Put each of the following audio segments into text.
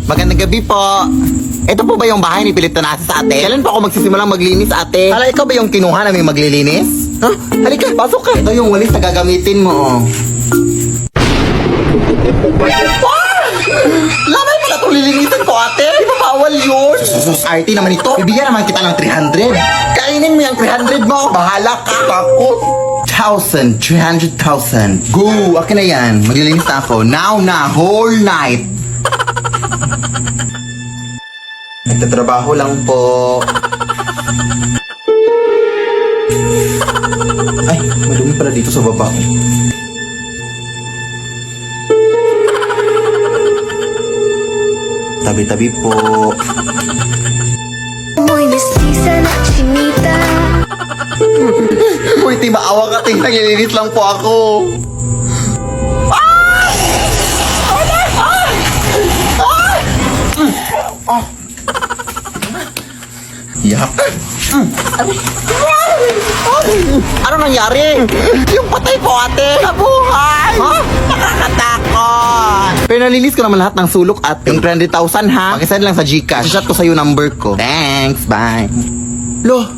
Magandang gabi po. Ito po ba yung bahay ni Pilip Tanasa sa ate? Kailan po ako magsisimulang maglinis, ate? Hala, ikaw ba yung kinuha namin maglilinis? Ha? Halika, pasok ka. Ito yung walis na gagamitin mo, oh. Lamay pala itong lilinisin ko, ate. Di ba bawal yun? Sus, RT naman ito. Bibigyan naman kita ng 300. Kainin mo yung 300 mo. Bahala ka. Takot. 300,000. Go! Akin na yan. Maglilinis na ako. Now na. Whole night. Nagtatrabaho lang po. Ay, madumi pala dito sa baba. Tabi-tabi po. Muy mestiza na chinita. Uy, di maawa ka, ting. Naglilinis lang po ako. Yak. Ano nangyari? Yung patay po, ate. Nabuhay. Ha? Nakakatakot. Pero nalinis ko naman lahat ng sulok, ate. Yung 300,000, ha? Pakisend lang sa Gcash. Chat ko sa'yo number ko. Thanks, bye. Lo.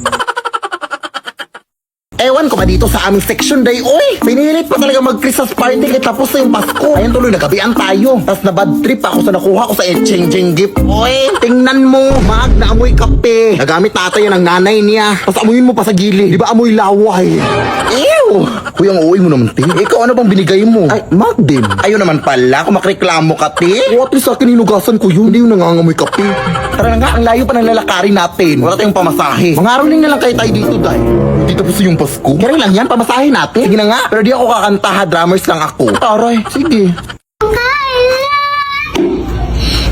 Ewan ko ba dito sa aming section day, oy! Pinilit pa talaga mag-Christmas party kaya tapos na yung Pasko. Ayun tuloy, nagabian tayo. Tapos na bad trip ako sa nakuha ko sa exchanging gift. Oy, tingnan mo, mag na amoy kape. Nagamit tatay yun ng nanay niya. Tapos amuyin mo pa sa gilid. Di ba amoy laway? Ew! Kuya, ang uwi mo naman, te. Ikaw, ano bang binigay mo? Ay, mag din. Ayun naman pala, kung makreklamo ka, te. O, at least sa akin hinugasan ko yun. Hindi yung nangangamoy kape. Tara na nga, ang layo pa ng lalakarin natin. Wala tayong pamasahe. Mangaroling na lang kayo tayo dito, day. Hindi tapos yung Pasko. Kaya lang yan, pamasahe natin. Sige na nga. Pero di ako kakanta, ha. Drummers lang ako. Taray, sige.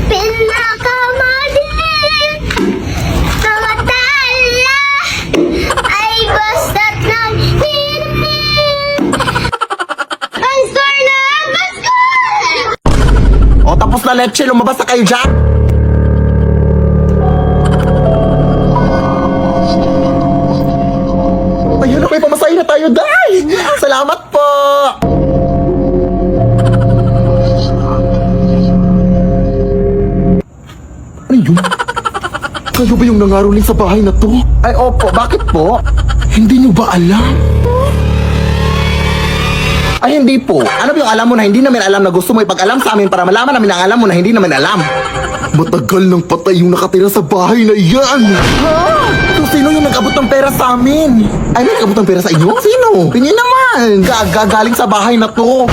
Pinakamadali na matala ay basta't lang hinapin. Ang score na Pasko! O, tapos na leche. Lumabas na kayo dyan. Ayun na, may pamasahe na tayo, day. Salamat po. Ano yun? Kayo ba yung nangaroling sa bahay na to? Ay, opo. Bakit po? Hindi nyo ba alam? Ay, hindi po. Ano ba yung alam mo na hindi namin alam na gusto mo ipag-alam sa amin para malaman namin ang alam mo na hindi namin alam? Matagal nang patay yung nakatira sa bahay na yan! Ha? So, sino yung nag-abot ng pera sa amin? Ay, may nag-abot ng pera sa inyo? Sino? Tingin naman! Gagaling sa bahay na to!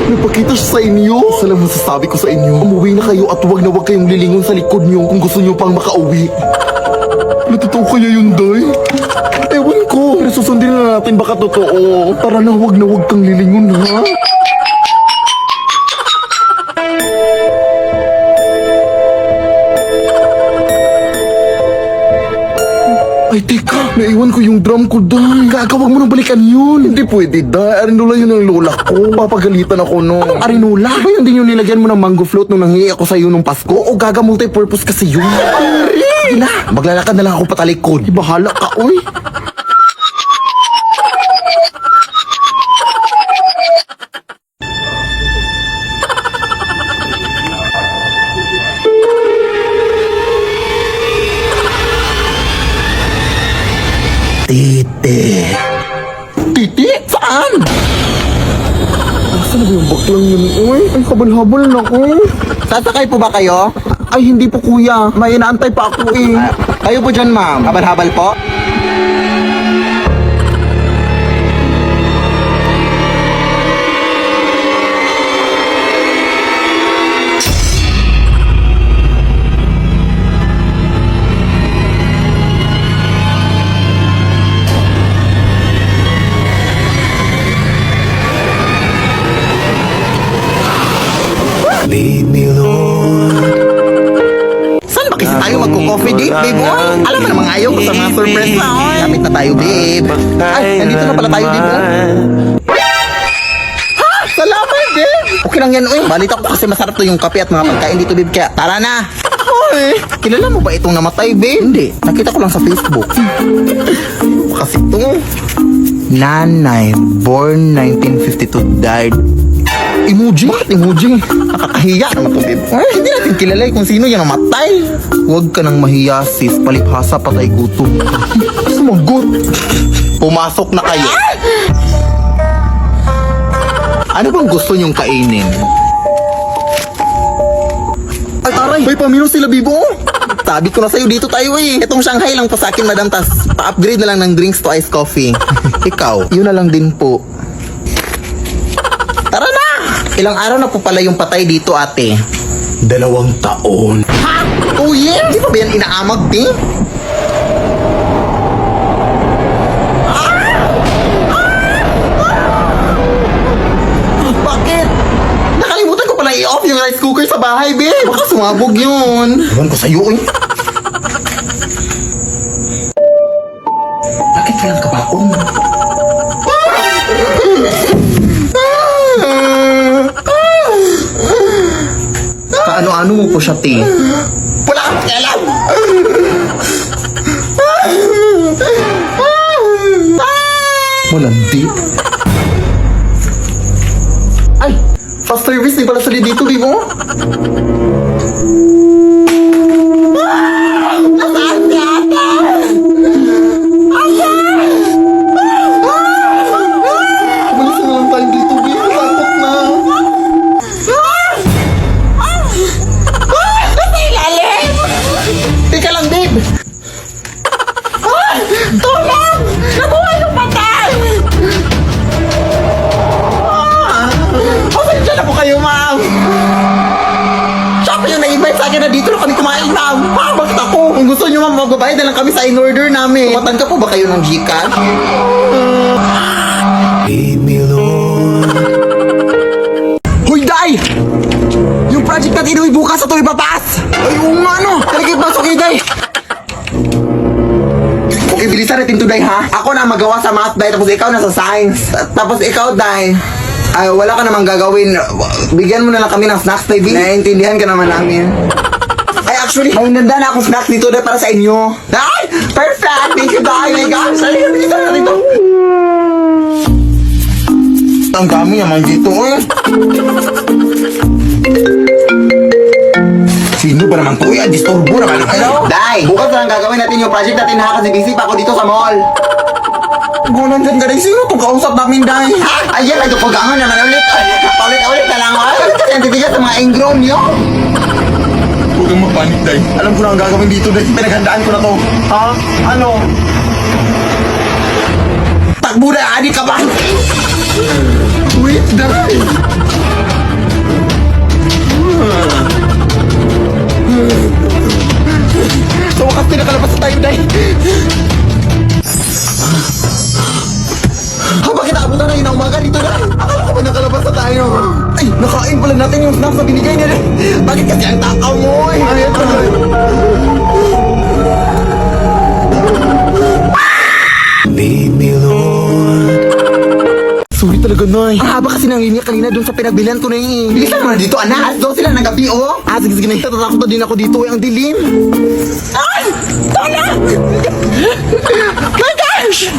Nagpakita siya sa inyo! Isa lang masasabi ko sa inyo. Umuwi na kayo at huwag na huwag kayong lilingon sa likod nyo kung gusto nyo pang makauwi. Natotoo kaya yun, day? Ewan ko. Pero susundin na natin baka totoo. Tara na, huwag kang lilingon, ha? Ay, teka. Naiwan ko yung drum ko, day. Gagawag mo nang balikan yun. Hindi pwede, day. Arinula yun ang lola ko. Papagalitan ako, no. Anong arinula? Ba yun din yung nilagyan mo ng mango float nung nanghihi ako sa'yo nung Pasko? O gaga multi-purpose kasi yun? Sige na. Maglalakad na lang ako patalikod. Bahala ka, oy. Titi. Titi? Saan? Saan na ba yung baklang yun? Uy, ay habal-habal na ko. Sasakay po ba kayo? Ay, hindi po kuya. May inaantay pa ako eh. Kayo po dyan, ma'am. Habal-habal po? Lead me, Lord. Saan ba kasi tayo magko-coffee date, babe? Oy, alam mo namang ayaw ko sa mga surprise na, oy. Kapit na tayo, babe. Ay, nandito na pala tayo, babe. Ha? Salamat, babe. Okay lang yan, oy. Balita ko kasi masarap to yung kape at mga pagkain dito, babe. Kaya, tara na. Oy, kilala mo ba itong namatay, babe? Hindi. Nakita ko lang sa Facebook. Kasi ito, Nanay, born 1952, died Emoji? Bakit emoji? Nakakahiya naman to, babe. Ay, hindi natin kilala kung sino yung namatay. Huwag ka nang mahiya, sis. Palibhasa, patay gutom. Sumagot. Pumasok na kayo. Ano bang gusto niyong kainin? Ay, taray! May pamino sila, Bibo! Sabi ko na sa'yo, dito tayo eh. Itong Shanghai lang pa sa akin, madam. Tas pa-upgrade na lang ng drinks to iced coffee. Ikaw, yun na lang din po. Tara na! Ilang araw na po pala yung patay dito, ate. 2 taon. Ha? Oh yeah? Di pa ba yan inaamag, di? Bakit? Nakalimutan ko pala i-off yung rice cooker sa bahay, babe. Baka sumabog yun. Ewan ko sa'yo, eh. Bakit kailang kabaong? Kaano-ano mo po siya, te? Wala kang alam! Malandi. Ay! Fast service, di pala sali dito, di mo? Nasaan si ate? Ate! Umalis na lang tayo dito, di. Takot na. Nasa ilalim! Teka lang, babe! Tulong! Nabuhay yung patay! Pasensya na po kayo, ma'am! Siya pa yung na-invite sa akin na dito na kami kumain, ma'am! Bakit ako? Kung gusto nyo, ma'am, magbabayad na lang kami sa in-order namin. Tumatan ka po ba kayo ng Gcash? Lead me, Lord. Hoy, Day! Yung project natin inuwi bukas sa ito ipapas! Ay, oo nga, no! Taligid pasok kayo, Day! Okay, bilisan natin to, Day, ha? Ako na magawa sa math, Day, tapos ikaw na sa science. Tapos ikaw, Day, ay, wala ka namang gagawin. Bigyan mo na lang kami ng snacks, baby. Naiintindihan ka naman namin. Ay, actually, may nanda na akong snacks dito, Day, para sa inyo. Ay! Perfect! Thank you, Day! My gosh! Ay, bilisan natin to! Ang dami naman dito, eh. Sino ba naman to? Yan, disturbo naman. Hello? Day, bukas na lang gagawin natin yung project natin, ha? Kasi busy pa ako dito sa mall. Gunan dyan ka rin. Sino itong kausap namin, Day? Ha? Ayan, ay tupagangan naman ulit. Paulit-ulit na lang, ay. Kasi ang titigas sa mga ingrown nyo. Huwag kang mapanik, Day. Alam ko na ang gagawin dito, Day. Pinaghandaan ko na to. Ha? Ano? Takbo na, adi ka ba? Wait, Day. Sa wakas pinakalabas na tayo, Day. Bakit naabutan na yun ang umaga dito, Day? Akala ko ba nakalabas na tayo? Ay, nakain pala natin yung snacks na binigay niya, Day. Bakit kasi ang takaw mo, eh? Ayan, Day. Lead me, Lord. Sorry talaga, Nay. Ang haba kasi nang linya kanina doon sa pinagbilihan ko na yun, eh. Bilisan mo na dito, anak. Alas 12 lang ng gabi, oh. Ah, sige, sige, Nay. Natatakot na din ako dito, eh. Ang dilim. Ay! Tala! My gosh!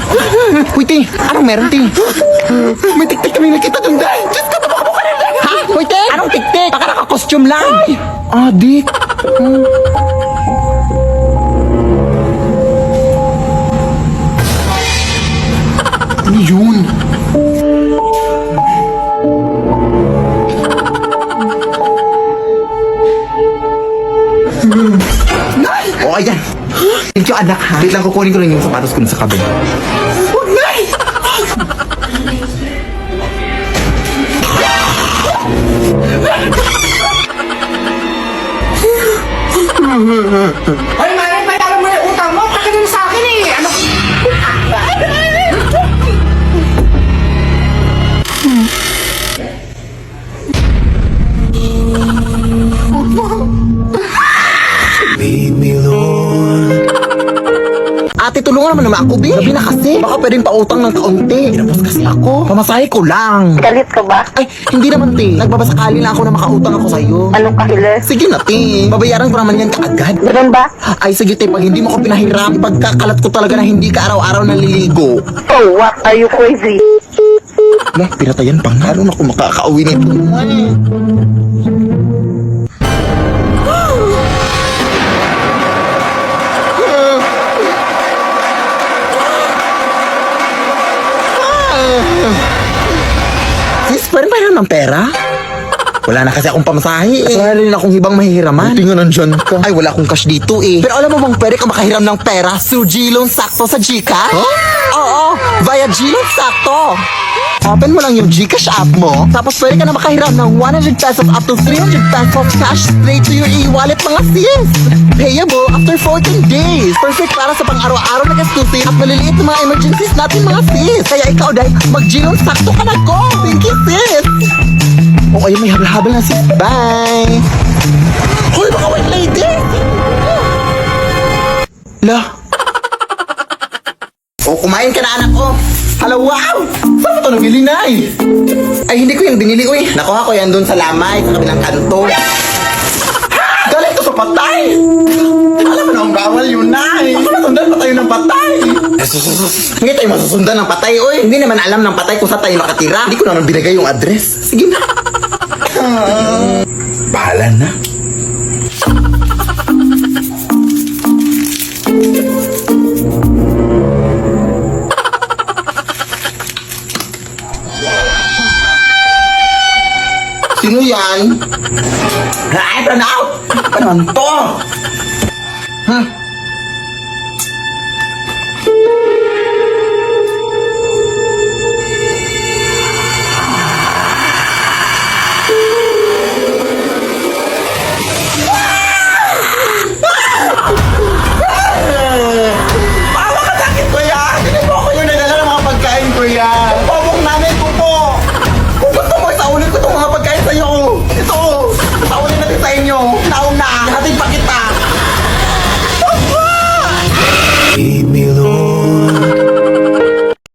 Uy, Ti. Anong meron, Ti? May tik-tik kami nakita doon, Day. Diyos ka, tumakbo ka na, Day. Ha? Uy, Ti. Anong tik-tik? Baka naka-costume lang. Ay! Adik. Ano yun? O, ayan. Thank you, anak, ha? Wait lang, kukunin ko lang yung sapatos ko sa kabin. Huwag, Nay! Ay, may alam mo yung utang mo. Kaka din sa akin eh. Ano? Lead me, Lord. Ate, tulungan naman naman ako, Bi. Gabi na kasi. Baka pwedeng pautang ng kaunti. Pinapos kasi ako. Pamasahe ko lang. Galit ka ba? Ay, hindi naman, Ti. Nagbabasakali lang ako na makautang ako sa'yo. Anong kahilis? Sige na, Ti. Babayaran ko naman yan kaagad. Ganun ba? Ay, sige, Ti. Pag hindi mo ko pinahiram, ipagkakalat ko talaga na hindi ka araw-araw naliligo. Oh, what? Are you crazy? Lah, pinatayan pa nga. Ano na kung makakauwi nito? Sis, pwede ba ng pera? Wala na kasi akong pamasahe eh. Wala rin akong hibang mahihiraman. Buti nga nandyan ka. Ay, wala akong cash dito eh. Pero alam mo bang pwede ka makahiram ng pera through G-Loan Sakto sa Gcash? Huh? Oo, via G-Loan Sakto. Open mo lang yung Gcash app mo, tapos pwede ka na makahiram ng 100 pesos up to 300 pesos cash straight to your e-wallet mga sis. Payable after 14 days. Perfect para sa pang-araw-araw na gastusin at maliliit na mga emergencies natin mga sis. Kaya ikaw dahil mag-G-Loan Sakto ka na go. Thank you sis. O ayun, may habal-habal na sis. Bye! Hoy, baka white lady! Lah! O, kumain ka na anak ko! Hala, wow! Saan mo ito nabili na eh? Ay, hindi ko yung binili, uy. Nakuha ko yan doon sa lamay, sa kabilang kanto. Galing to sa patay! Alam mo na ang bawal yun na eh. Baka masundan pa tayo ng patay. Hindi tayo masusundan ng patay, uy. Hindi naman alam ng patay kung saan tayo nakatira. Hindi ko naman binigay yung address. Sige na. Bahala na. Sino yan? Ay, pranaw! Ano naman to?